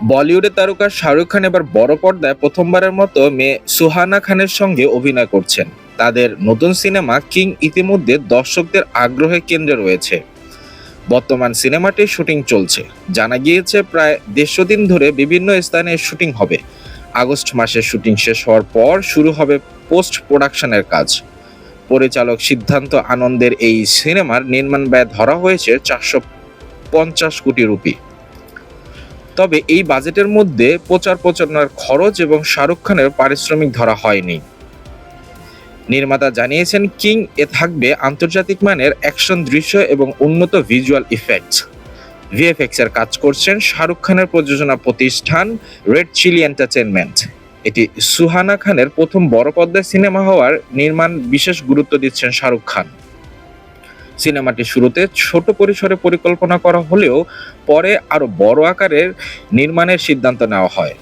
বলিউডের তারকা শাহরুখ খান এবার বড় পর্দায় প্রথমবারের মতো মেয়ে সুহানা খানের সঙ্গে অভিনয় করছেন। তাদের নতুন সিনেমা কিং ইতিমধ্যে দর্শকদের আগ্রহের কেন্দ্রে রয়েছে। বর্তমান সিনেমাটির শুটিং চলছে। জানা গিয়েছে প্রায় 150 দিন ধরে বিভিন্ন স্থানে শুটিং হবে। আগস্ট মাসে শুটিং শেষ হওয়ার পর শুরু হবে পোস্ট প্রোডাকশনের কাজ। পরিচালক সিদ্ধান্ত আনন্দের এই সিনেমার নির্মাণ ব্যয় ধরা হয়েছে 450 কোটি রুপি। তবে এই বাজেটের মধ্যে প্রচার প্রচারণার খরচ এবং শাহরুখ খানের পারিশ্রমিক ধরা হয়নি। নির্মাতা জানিয়েছেন কিং এ থাকবে আন্তর্জাতিক মানের অ্যাকশন দৃশ্য এবং উন্নত ভিজুয়াল ইফেক্টস। ভিএফএক্স এর কাজ করছেন শাহরুখ খানের প্রযোজনা প্রতিষ্ঠান রেড চিলি এন্টারটেইনমেন্ট। এটি সুহানা খানের প্রথম বড় পর্দার সিনেমা হওয়ার নির্মাণ বিশেষ গুরুত্ব দিচ্ছেন শাহরুখ খান। সিনেমাটি শুরুতে ছোট পরিসরে পরিকল্পনা করা হলেও পরে আরো বড় আকারের নির্মাণের সিদ্ধান্ত নেওয়া হয়।